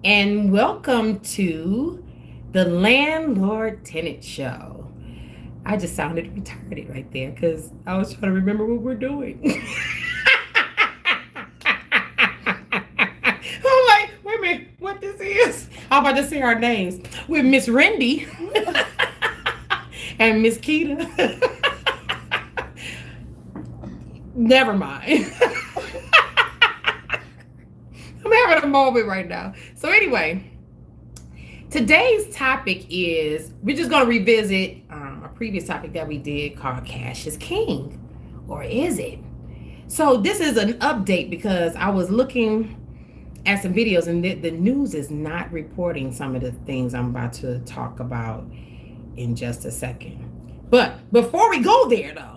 and welcome to the Landlord Tenant Show. I just sounded retarded right there because I was trying to remember what we're doing. I'm like, wait a minute, what this is? I'm about to say our names. With Miss Rendy and Miss Keita. Never mind. I'm having a moment right now. So anyway, today's topic is we're just going to revisit a previous topic that we did called Cash is King. Or is it? So this is an update because I was looking at some videos and the news is not reporting some of the things I'm about to talk about in just a second. But before we go there though,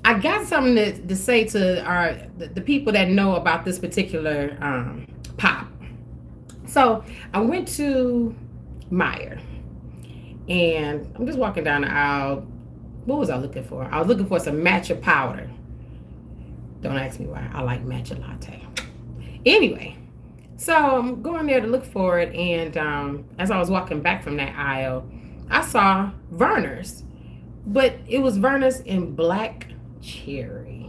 I got something to say to the people that know about this particular pop. So I went to Meyer, and I'm just walking down the aisle. What was I looking for? I was looking for some matcha powder. Don't ask me why. I like matcha latte. Anyway, so I'm going there to look for it, and as I was walking back from that aisle, I saw Verner's, but it was Verner's in black cherry.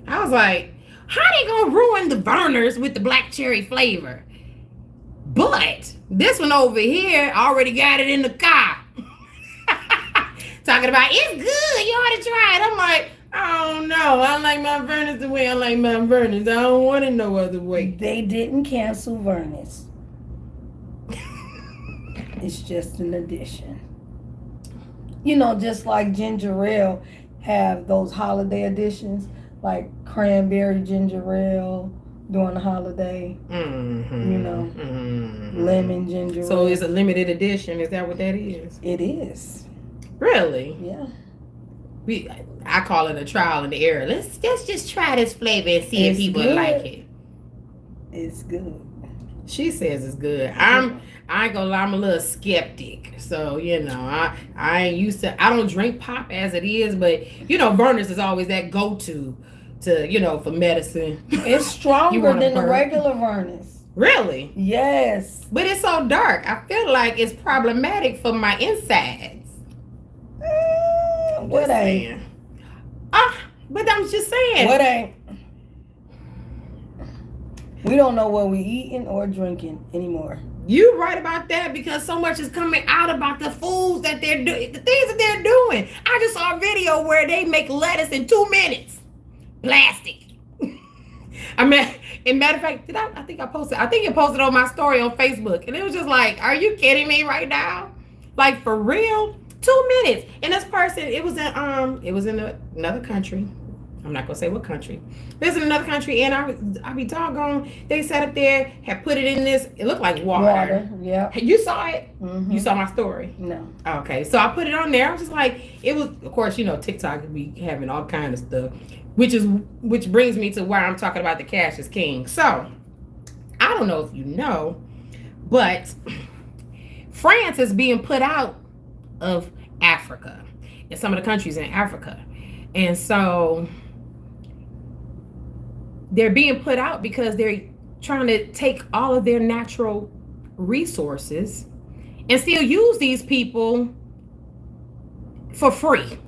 I was like, how they gonna ruin the Verner's with the black cherry flavor? But this one over here already got it in the car. Talking about it's good, you ought to try it. I'm like, oh no, I like my Verner's the way I like my Verner's. I don't want it no other way. They didn't cancel Verner's. It's just an addition. You know, just like ginger ale have those holiday editions, like cranberry ginger ale during the holiday. Mm-hmm. You know, lemon ginger ale. So it's a limited edition. Is that what that is? It is. Really? Yeah. I call it a trial and error. Let's just try this flavor and see if people like it. It's good. She says it's good. I ain't gonna lie, I'm a little skeptic. So, you know, I ain't used to, I don't drink pop as it is, but, you know, Verner's is always that go-to to, you know, for medicine. It's stronger than the regular Verner's. Really? Yes. But it's so dark. I feel like it's problematic for my insides. What ain't? But I'm just saying. What ain't? We don't know what we eating or drinking anymore. You right about that because so much is coming out about the foods that they're doing, the things that they're doing. I just saw a video where they make lettuce in 2 minutes. Plastic. I mean, in matter of fact, I think it posted on my story on Facebook. And it was just like, are you kidding me right now? Like for real? 2 minutes. And this person, it was in another country. I'm not gonna say what country. It was in another country, and I be doggone. They sat up there, had put it in this. It looked like water. Yeah. You saw it. Mm-hmm. You saw my story. No. Okay, so I put it on there. I was just like, it was. Of course, you know, TikTok be having all kind of stuff, which brings me to why I'm talking about the Cash is King. So I don't know if you know, but France is being put out of Africa, and some of the countries in Africa, and so they're being put out because they're trying to take all of their natural resources and still use these people for free.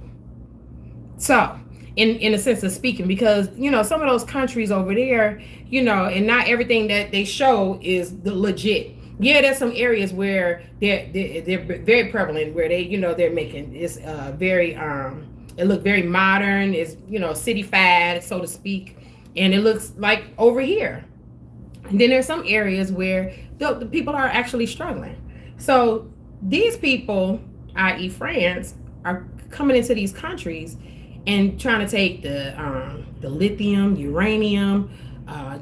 So, in a sense of speaking, because, you know, some of those countries over there, you know, and not everything that they show is the legit. Yeah, there's some areas where they're very prevalent, where they, you know, they're making this very, it look very modern, it's, you know, city-fied, so to speak. And it looks like over here. And then there's some areas where the people are actually struggling. So these people, i.e. France, are coming into these countries and trying to take the lithium, uranium,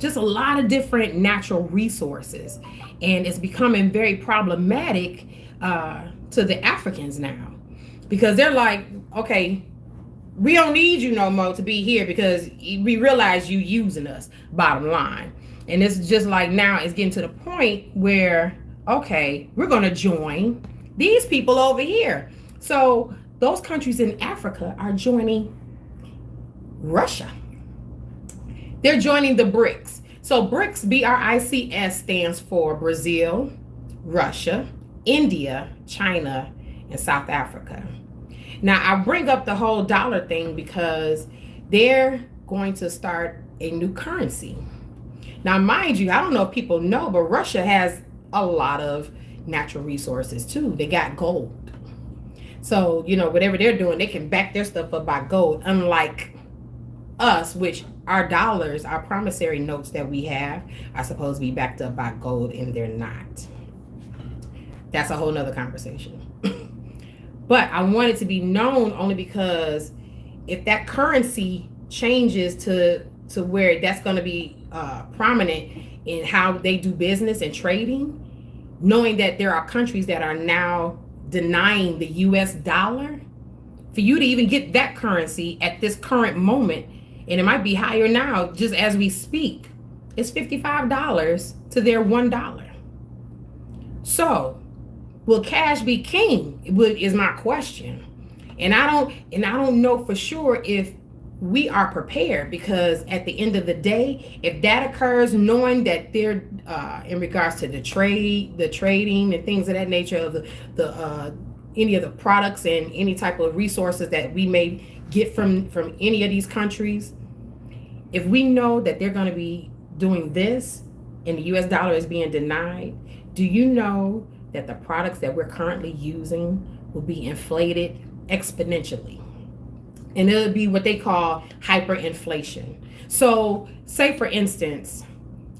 just a lot of different natural resources. And it's becoming very problematic to the Africans now. Because they're like, okay, we don't need you no more to be here because we realize you using us, bottom line. And it's just like now it's getting to the point where, okay, we're going to join these people over here. So those countries in Africa are joining Russia. They're joining the BRICS. So BRICS, BRICS, stands for Brazil, Russia, India, China, and South Africa. Now, I bring up the whole dollar thing because they're going to start a new currency. Now, mind you, I don't know if people know, but Russia has a lot of natural resources too. They got gold. So, whatever they're doing, they can back their stuff up by gold, unlike us, which our dollars, our promissory notes that we have, are supposed to be backed up by gold, and they're not. That's a whole nother conversation. But I want it to be known only because if that currency changes to where that's going to be prominent in how they do business and trading, knowing that there are countries that are now denying the US dollar, for you to even get that currency at this current moment, and it might be higher now just as we speak, it's $55 to their $1. So will cash be king, is my question. And I don't know for sure if we are prepared, because at the end of the day, if that occurs, knowing that they're in regards to the trading and things of that nature of the any of the products and any type of resources that we may get from any of these countries, if we know that they're going to be doing this and the US dollar is being denied, do you know that the products that we're currently using will be inflated exponentially? And it'll be what they call hyperinflation. So say, for instance,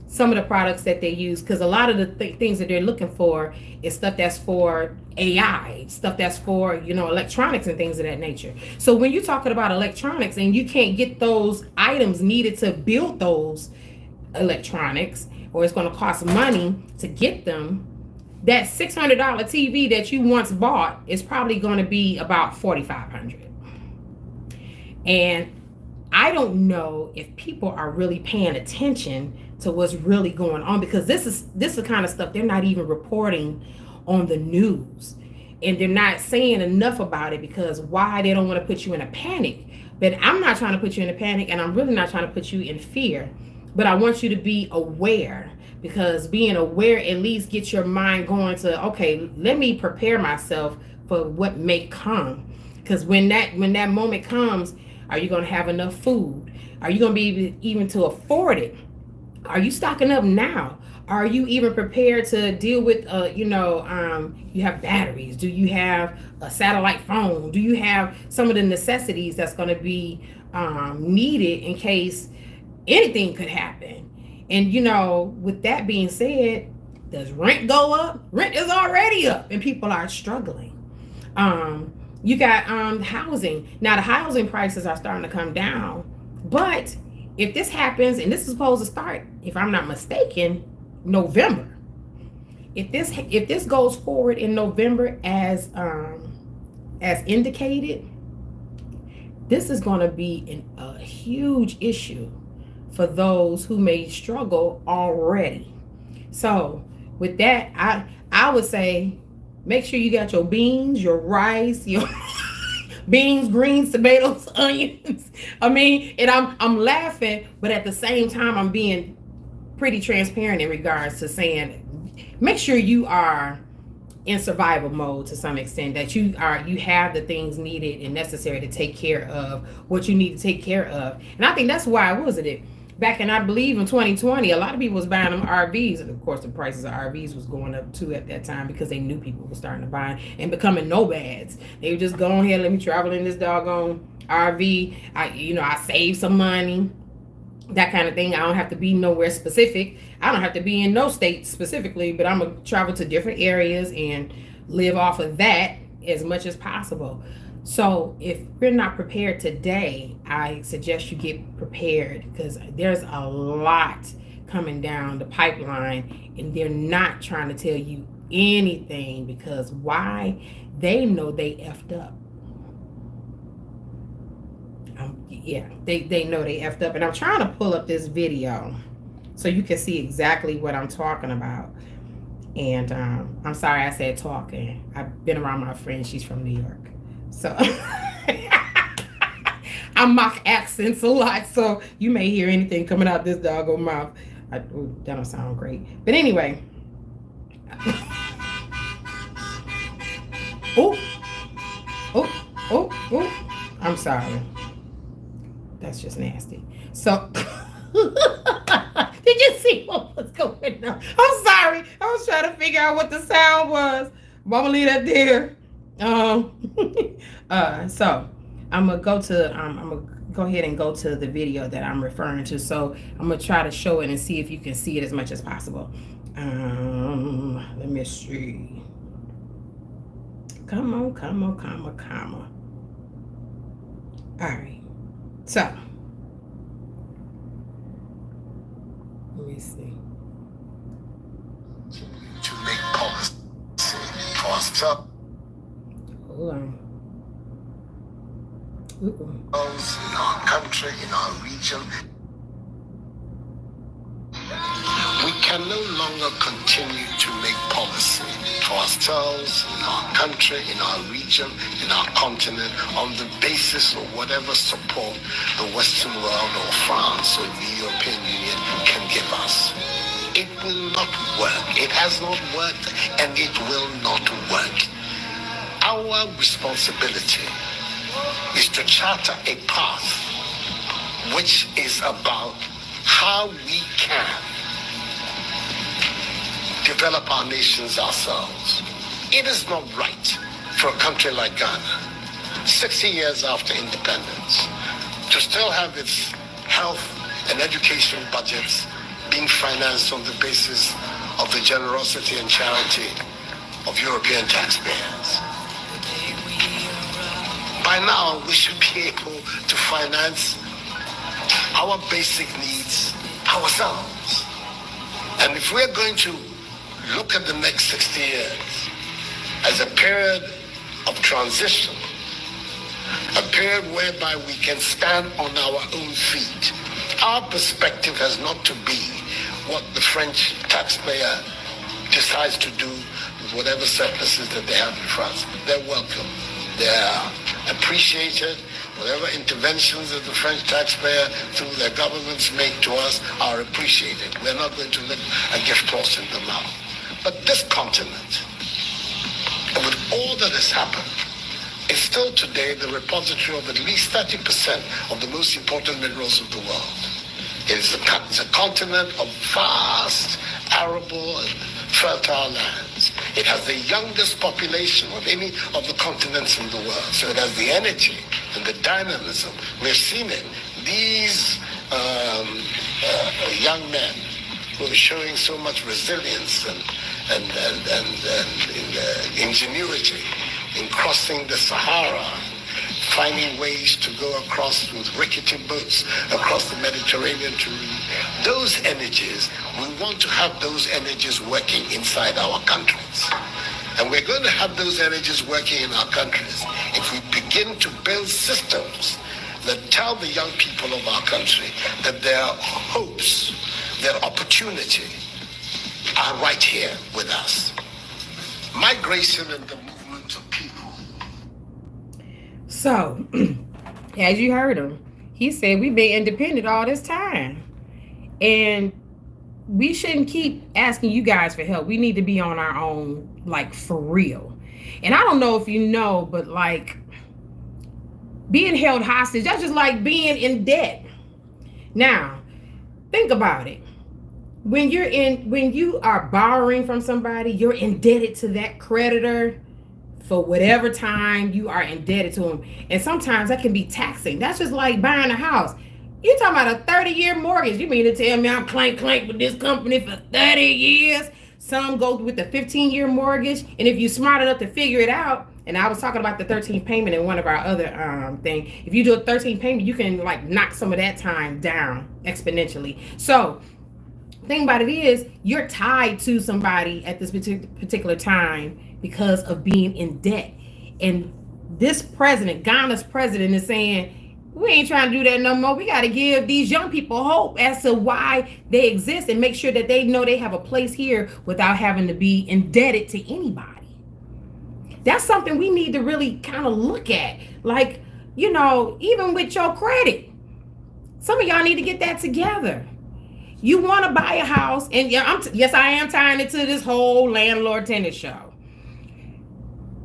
some of the products that they use, because a lot of the things that they're looking for is stuff that's for AI, stuff that's for, electronics and things of that nature. So when you're talking about electronics and you can't get those items needed to build those electronics, or it's going to cost money to get them, that $600 TV that you once bought is probably going to be about $4,500. And I don't know if people are really paying attention to what's really going on, because this is the kind of stuff they're not even reporting on the news, and they're not saying enough about it, because why? They don't want to put you in a panic. But I'm not trying to put you in a panic, and I'm really not trying to put you in fear, but I want you to be aware, because being aware at least gets your mind going to, okay, let me prepare myself for what may come. Because when that moment comes, are you going to have enough food? Are you going to be even to afford it? Are you stocking up now? Are you even prepared to deal with, you have batteries? Do you have a satellite phone? Do you have some of the necessities that's going to be needed in case anything could happen? And, with that being said, does rent go up? Rent is already up and people are struggling. You got housing. Now the housing prices are starting to come down, but if this happens, and this is supposed to start, if I'm not mistaken, November. If this goes forward in November as indicated, this is going to be a huge issue for those who may struggle already. So with that, I would say, make sure you got your beans, your rice, your beans, greens, tomatoes, onions. And I'm laughing, but at the same time, I'm being pretty transparent in regards to saying, make sure you are in survival mode to some extent, that you have the things needed and necessary to take care of what you need to take care of. And I think that's why, what was it? Back in, I believe in 2020, a lot of people was buying them RVs, and of course the prices of RVs was going up too at that time, because they knew people were starting to buy and becoming nomads. They were just going ahead, let me travel in this doggone RV. I save some money, that kind of thing. I don't have to be nowhere specific. I don't have to be in no state specifically, but I'm gonna travel to different areas and live off of that as much as possible. So if we're not prepared today, I suggest you get prepared, because there's a lot coming down the pipeline, and they're not trying to tell you anything, because why? They know they effed up. They know they effed up. And I'm trying to pull up this video so you can see exactly what I'm talking about. And I'm sorry I said talking. I've been around my friend. She's from New York. So I mock accents a lot, so you may hear anything coming out this doggone mouth. That don't sound great. But anyway. Oh, oh, oh. I'm sorry. That's just nasty. So, did you see what was going on? I'm sorry. I was trying to figure out what the sound was. But I'm gonna leave that there. So I'm gonna go to I'm gonna go ahead and go to the video that I'm referring to. So I'm gonna try to show it and see if you can see it as much as possible. Let me see. Come on, come on, come on, come on. All right. So let me see. To make policy for ourselves. Hold on. In our country, in our region. We can no longer continue to make policy for ourselves, in our country, in our region, in our continent, on the basis of whatever support the Western world or France or the European Union can give us. It will not work. It has not worked, and it will not work. Our responsibility is to charter a path which is about how we can develop our nations ourselves. It is not right for a country like Ghana, 60 years after independence, to still have its health and education budgets being financed on the basis of the generosity and charity of European taxpayers. By now, we should be able to finance our basic needs ourselves. And if we're going to look at the next 60 years as a period of transition, a period whereby we can stand on our own feet, our perspective has not to be what the French taxpayer decides to do with whatever surpluses that they have in France. They're welcome. They're appreciated. Whatever interventions that the French taxpayer through their governments make to us are appreciated. We're not going to let a gift horse in the mouth. But this continent, and with all that has happened, is still today the repository of at least 30% of the most important minerals of the world. It is a continent of vast, arable, and fertile lands. It has the youngest population of any of the continents in the world. So it has the energy and the dynamism. We've seen it. These young men who are showing so much resilience and ingenuity in crossing the Sahara, finding ways to go across with rickety boats across the Mediterranean to those energies. We want to have those energies working inside our countries. And we're going to have those energies working in our countries if we begin to build systems that tell the young people of our country that their hopes, their opportunity are right here with us. Migration and the movement of people. So, as you heard him, he said we've been independent all this time. And we shouldn't keep asking you guys for help. We need to be on our own, like, for real. And I don't know if you know, but like being held hostage, that's just like being in debt. Now, think about it. When you are borrowing from somebody, you're indebted to that creditor for whatever time you are indebted to them. And sometimes that can be taxing. That's just like buying a house. You're talking about a 30-year mortgage. You mean to tell me I'm clank with this company for 30 years? Some go with the 15-year mortgage. And if you're smart enough to figure it out, and I was talking about the 13th payment in one of our other thing. If you do a 13th payment, you can like knock some of that time down exponentially. So thing about it is you're tied to somebody at this particular time because of being in debt. And this president, Ghana's president, is saying, we ain't trying to do that no more. We got to give these young people hope as to why they exist and make sure that they know they have a place here without having to be indebted to anybody. That's something we need to really kind of look at. Like, you know, even with your credit, some of y'all need to get that together. You want to buy a house, and yeah, yes, I am tying it to this whole landlord tenant show.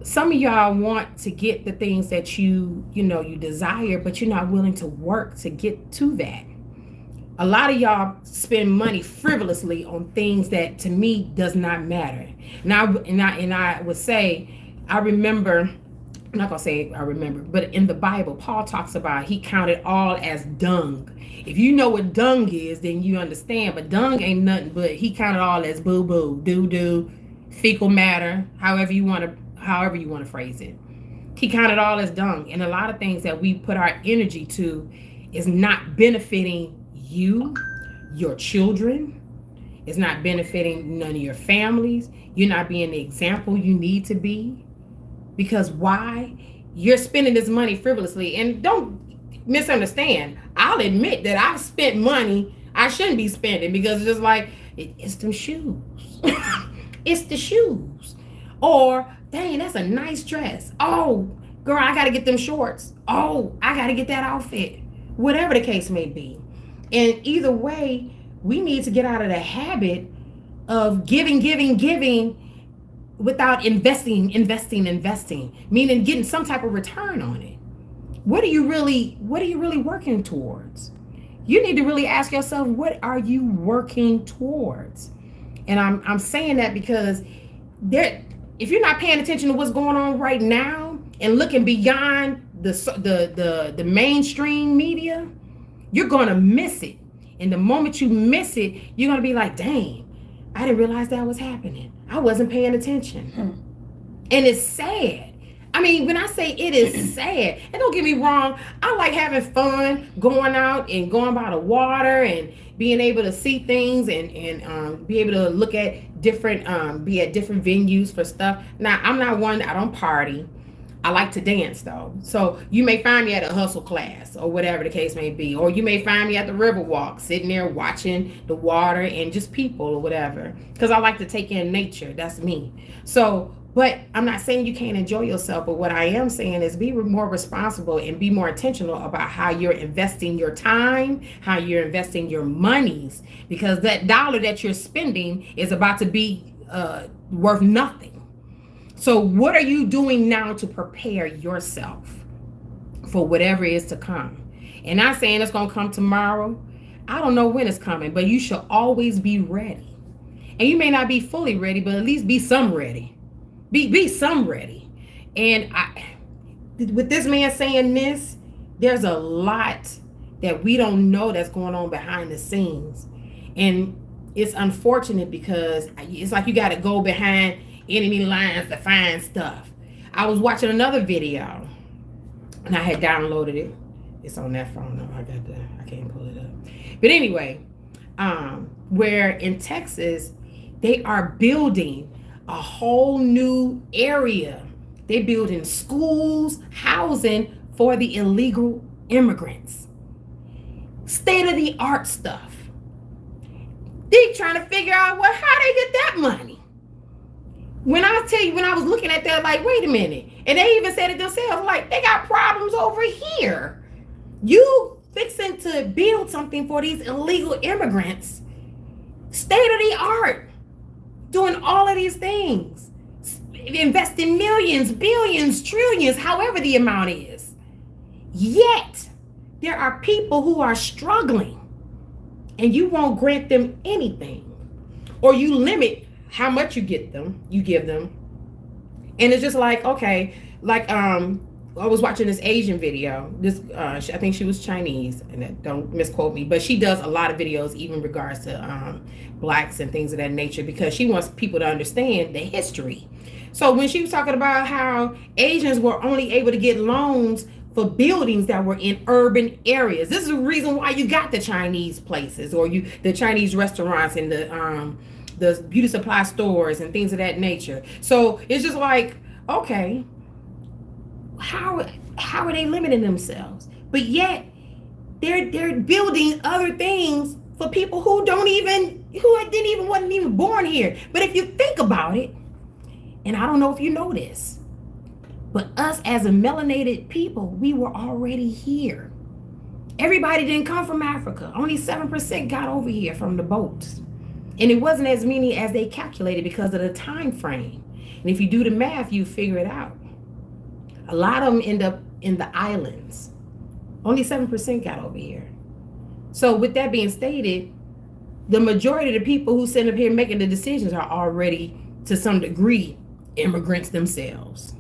Some of y'all want to get the things that you desire, but you're not willing to work to get to that. A lot of y'all spend money frivolously on things that to me does not matter. And I would say, I remember, I'm not gonna say I remember, but in the Bible, Paul talks about he counted all as dung. If you know what dung is, then you understand. But dung ain't nothing but he counted all as boo boo, doo doo, fecal matter, however you want to phrase it. He counted all as dung, and a lot of things that we put our energy to is not benefiting you, your children. It's not benefiting none of your families. You're not being the example you need to be. Because why? You're spending this money frivolously. And don't misunderstand. I'll admit that I've spent money I shouldn't be spending, because it's just like, it's them shoes. It's the shoes. Or, dang, that's a nice dress. Oh, girl, I got to get them shorts. Oh, I got to get that outfit. Whatever the case may be. And either way, we need to get out of the habit of giving without investing, meaning getting some type of return on it. What are you really working towards? You need to really ask yourself, what are you working towards? And I'm saying that because if you're not paying attention to what's going on right now and looking beyond the mainstream media, you're going to miss it. And the moment you miss it, you're going to be like, dang, I didn't realize that was happening. I wasn't paying attention. And it's sad. I mean, when I say it is sad, and don't get me wrong, I like having fun going out and going by the water and being able to see things and be able to look at different, be at different venues for stuff. Now, I'm not one, I don't party. I like to dance though. So you may find me at a hustle class or whatever the case may be. Or you may find me at the Riverwalk, sitting there watching the water and just people or whatever. Because I like to take in nature. That's me. So, but I'm not saying you can't enjoy yourself. But what I am saying is be more responsible and be more intentional about how you're investing your time, how you're investing your monies. Because that dollar that you're spending is about to be worth nothing. So what are you doing now to prepare yourself for whatever is to come? And not saying it's going to come tomorrow. I don't know when it's coming, but you should always be ready. And you may not be fully ready, but at least be some ready. Be some ready. And with this man saying this, there's a lot that we don't know that's going on behind the scenes. And it's unfortunate because it's like you got to go behind enemy lines to find stuff. I was watching another video and I had downloaded it. It's on that phone though. I can't pull it up. But anyway, where in Texas, they are building a whole new area. They're building schools, housing for the illegal immigrants. State-of-the-art stuff. They trying to figure out, well, how they get that money? When I was looking at that, like, wait a minute. And they even said it themselves, like, they got problems over here. You fixing to build something for these illegal immigrants. State of the art. Doing all of these things. Investing millions, billions, trillions, however the amount is. Yet, there are people who are struggling. And you won't grant them anything. Or you limit how much you give them. And it's just like, okay, like I was watching this Asian video. This I think she was Chinese, and don't misquote me, but she does a lot of videos even in regards to blacks and things of that nature, because she wants people to understand the history. So when she was talking about how Asians were only able to get loans for buildings that were in urban areas, this is the reason why you got the Chinese places or the Chinese restaurants and the beauty supply stores and things of that nature. So it's just like, okay, how are they limiting themselves? But yet they're building other things for people who wasn't even born here. But if you think about it, and I don't know if you know this, but us as a melanated people, we were already here. Everybody didn't come from Africa. Only 7% got over here from the boats. And it wasn't as many as they calculated because of the time frame. And if you do the math, you figure it out. A lot of them end up in the islands. Only 7% got over here. So with that being stated, the majority of the people who sit up here making the decisions are already, to some degree, immigrants themselves.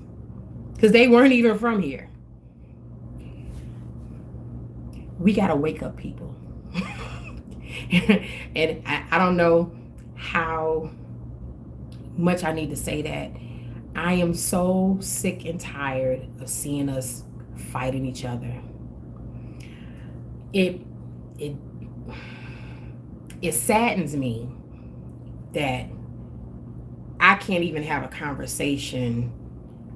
Because they weren't even from here. We got to wake up, people. And I don't know how much I need to say that. I am so sick and tired of seeing us fighting each other. It saddens me that I can't even have a conversation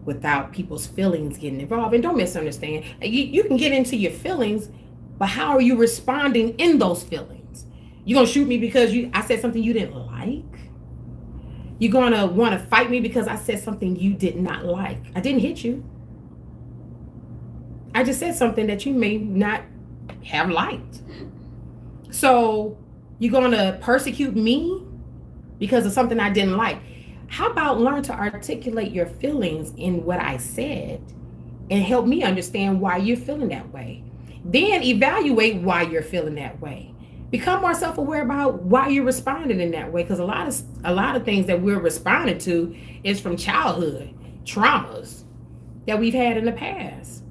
without people's feelings getting involved. And don't misunderstand. You can get into your feelings, but how are you responding in those feelings? You gonna shoot me because I said something you didn't like? You're gonna want to fight me because I said something you did not like? I didn't hit you. I just said something that you may not have liked. So you're gonna persecute me because of something I didn't like? How about learn to articulate your feelings in what I said and help me understand why you're feeling that way? Then evaluate why you're feeling that way. Become more self-aware about why you're responding in that way, because a lot of things that we're responding to is from childhood traumas that we've had in the past.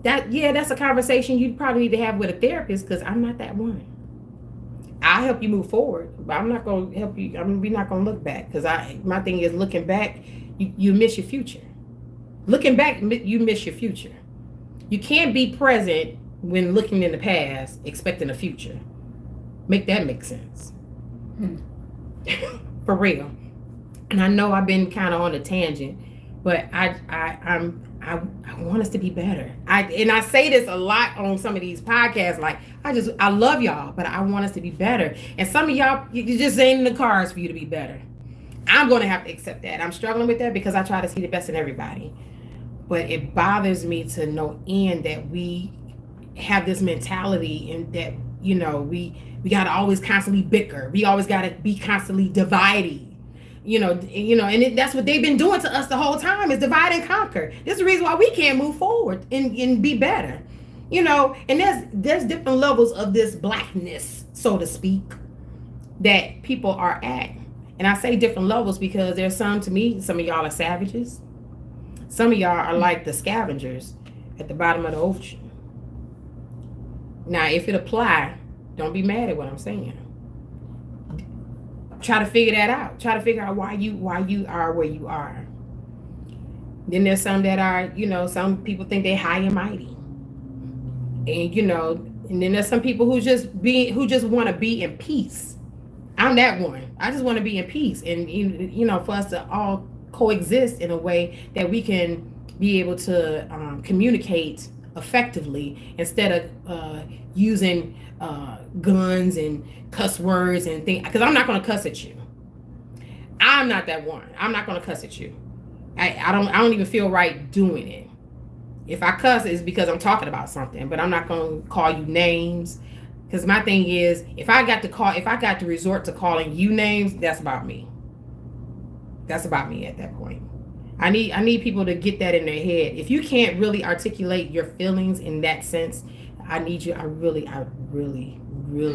That's a conversation you probably need to have with a therapist, because I'm not that one. I'll help you move forward, but I'm not going to help you. We're not going to look back, because my thing is, looking back, you miss your future. Looking back, you miss your future. You can't be present when looking in the past, expecting a future. Make that make sense. For real. And I know I've been kind of on a tangent, but I want us to be better. I say this a lot on some of these podcasts. Like, I love y'all, but I want us to be better. And some of y'all, you just ain't in the cards for you to be better. I'm going to have to accept that. I'm struggling with that because I try to see the best in everybody. But it bothers me to no end that we have this mentality, and that, we got to always constantly bicker. We always got to be constantly dividing, and that's what they've been doing to us the whole time, is divide and conquer. This is the reason why we can't move forward and be better, and there's different levels of this blackness, so to speak, that people are at. And I say different levels because there's some of y'all are savages. Some of y'all are like the scavengers at the bottom of the ocean. Now, if it apply, don't be mad at what I'm saying. Try to figure that out. Try to figure out why you are where you are. Then there's some that are, some people think they're high and mighty. And then there's some people who just want to be in peace. I'm that one. I just want to be in peace. And, for us to all coexist in a way that we can be able to communicate effectively, instead of using guns and cuss words and things. Because I'm not going to cuss at you. I'm not that one. I'm not going to cuss at you. I don't even feel right doing it. If I cuss, it's because I'm talking about something, but I'm not going to call you names. Because my thing is, if I got to resort to calling you names, that's about me. That's about me at that point. I need people to get that in their head. If you can't really articulate your feelings in that sense, I really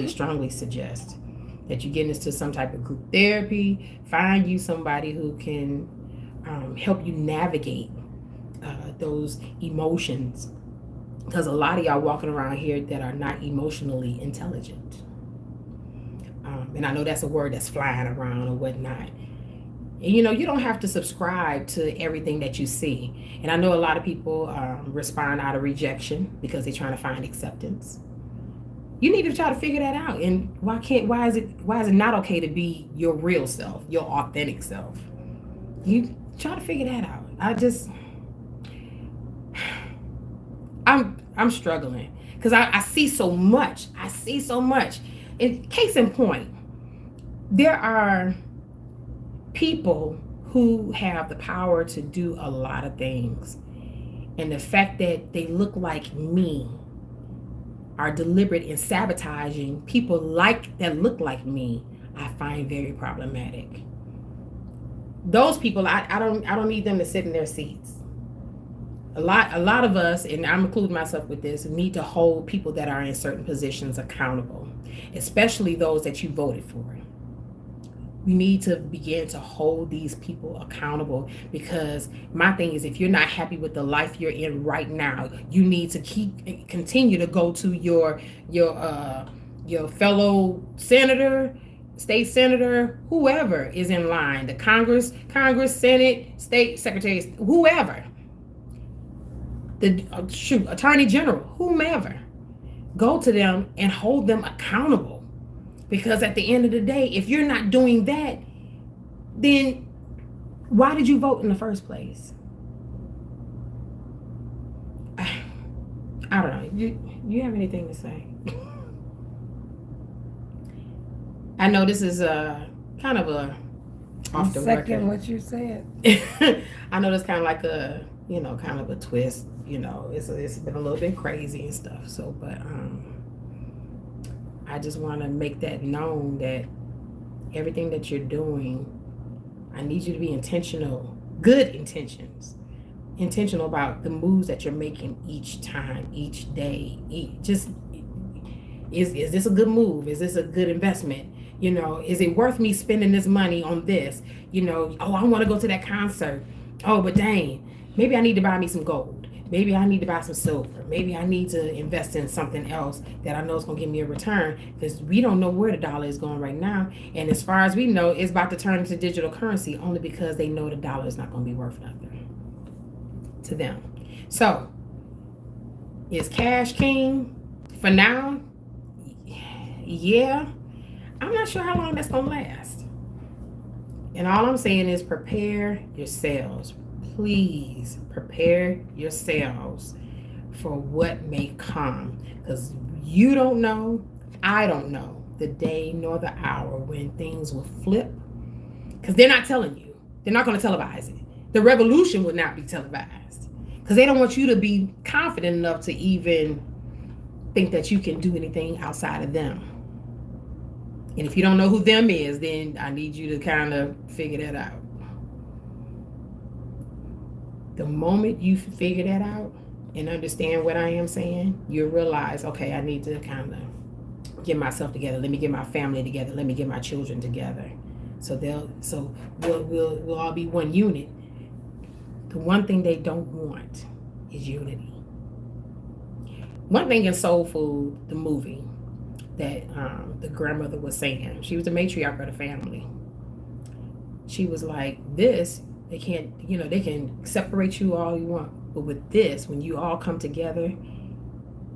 strongly suggest that you get into some type of group therapy. Find you somebody who can help you navigate those emotions. Because a lot of y'all walking around here that are not emotionally intelligent. And I know that's a word that's flying around or whatnot. And, you don't have to subscribe to everything that you see. And I know a lot of people respond out of rejection because they're trying to find acceptance. You need to try to figure that out. And why is it not okay to be your real self, your authentic self? You try to figure that out. I'm struggling because I see so much. And case in point, there are people who have the power to do a lot of things, and the fact that they look like me are deliberate in sabotaging people like that look like me, I find very problematic. Those people, I don't need them to sit in their seats. A lot of us, and I'm including myself with this, need to hold people that are in certain positions accountable, especially those that you voted for. We need to begin to hold these people accountable, because my thing is, if you're not happy with the life you're in right now, you need to continue to go to your fellow senator, state senator, whoever is in line, the Congress, Senate, state secretaries, whoever, the attorney general, whomever. Go to them and hold them accountable. Because at the end of the day, if you're not doing that, then why did you vote in the first place? I don't know. You have anything to say? I know this is kind of a off the record. Second what you said. I know that's kind of like a, kind of a twist. It's been a little bit crazy and stuff. So, but I just want to make that known, that everything that you're doing, I need you to be intentional, good intentions, intentional about the moves that you're making each time, each day. Is this a good move? Is this a good investment? Is it worth me spending this money on this? Oh, I want to go to that concert. Oh, but dang, maybe I need to buy me some gold. Maybe I need to buy some silver. Maybe I need to invest in something else that I know is going to give me a return, because we don't know where the dollar is going right now. And as far as we know, it's about to turn into digital currency, only because they know the dollar is not going to be worth nothing to them. So, is cash king for now? Yeah. I'm not sure how long that's going to last. And all I'm saying is prepare yourselves. Please prepare yourselves for what may come, because you don't know, I don't know the day nor the hour when things will flip, because they're not telling you. They're not going to televise it. The revolution will not be televised, because they don't want you to be confident enough to even think that you can do anything outside of them. And if you don't know who them is, then I need you to kind of figure that out. The moment you figure that out and understand what I am saying, you'll realize, okay, I need to kind of get myself together. Let me get my family together. Let me get my children together. So we'll all be one unit. The one thing they don't want is unity. One thing in Soul Food, the movie, that the grandmother was saying, she was the matriarch of the family. She was like, this, they can't, they can separate you all you want, but with this, when you all come together,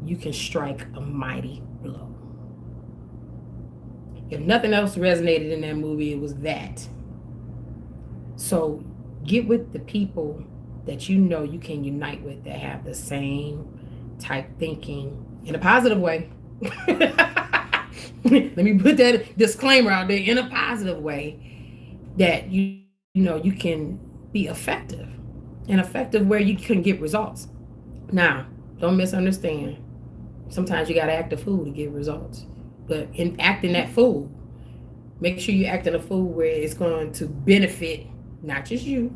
you can strike a mighty blow. If nothing else resonated in that movie, it was that. So get with the people that you know you can unite with, that have the same type thinking in a positive way. Let me put that disclaimer out there, in a positive way, that you can be effective, and effective where you can get results. Now, don't misunderstand. Sometimes you got to act a fool to get results, but in acting that fool, make sure you act in a fool where it's going to benefit not just you,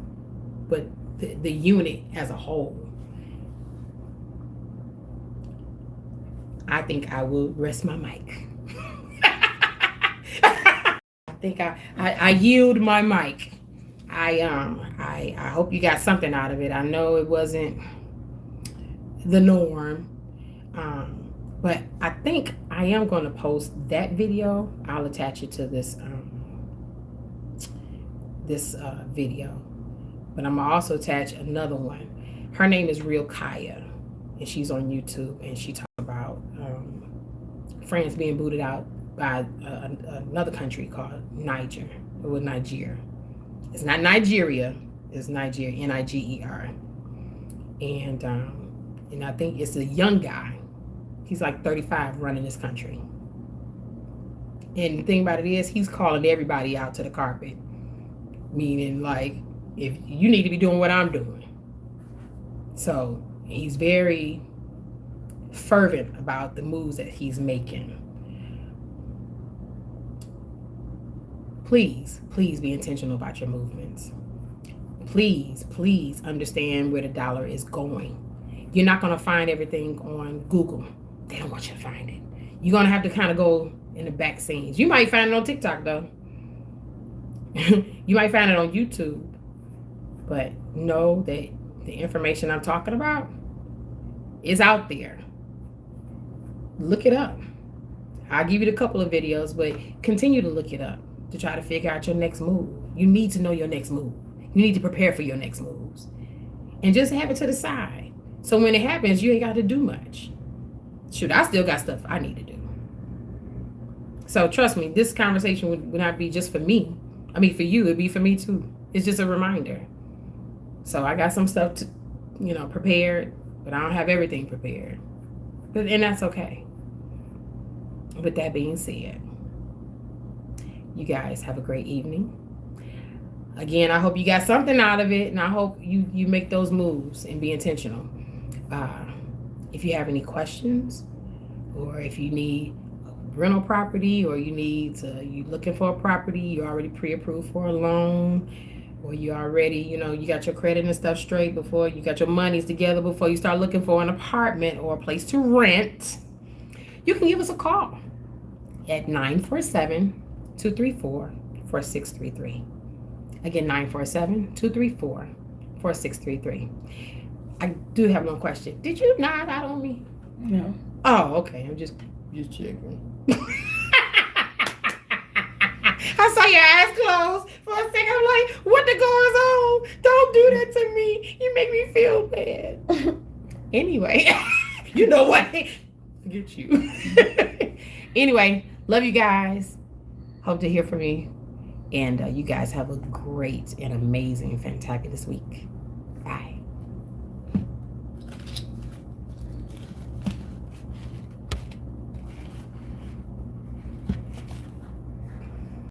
but the unit as a whole. I think I will rest my mic. I think I yield my mic. I hope you got something out of it. I know it wasn't the norm, but I think I am going to post that video. I'll attach it to this video, but I'm gonna also attach another one. Her name is Real Kaya, and she's on YouTube, and she talks about France being booted out by another country called Niger. It's not Nigeria, it's Niger, Niger. And I think it's a young guy. He's like 35, running this country. And the thing about it is, he's calling everybody out to the carpet. Meaning, like, if you need to be doing what I'm doing. So he's very fervent about the moves that he's making. Please be intentional about your movements. Please understand where the dollar is going. You're not going to find everything on Google. They don't want you to find it. You're going to have to kind of go in the back scenes. You might find it on TikTok, though. You might find it on YouTube. But know that the information I'm talking about is out there. Look it up. I'll give you a couple of videos, but continue to look it up to try to figure out your next move. You need to know your next move. You need to prepare for your next moves. And just have it to the side. So when it happens, you ain't got to do much. Shoot, I still got stuff I need to do. So trust me, this conversation would not be just for me. I mean, for you, it'd be for me too. It's just a reminder. So I got some stuff to, prepared, but I don't have everything prepared. And that's okay. With that being said, you guys have a great evening. Again, I hope you got something out of it, and I hope you make those moves and be intentional. If you have any questions, or if you need a rental property, or you looking for a property, you're already pre-approved for a loan, or you already, you got your credit and stuff straight before you got your monies together before you start looking for an apartment or a place to rent, you can give us a call at 947-234-4633. Again, 947-234-4633. I do have one question. Did you nod out on me? No. Oh, okay. I'm just checking. I saw your eyes closed for a second. I'm like, what the goes on? Don't do that to me. You make me feel bad. Anyway, you know what? Forget you. Anyway, love you guys. Hope to hear from you. And you guys have a great and amazing, fantabulous week. Bye.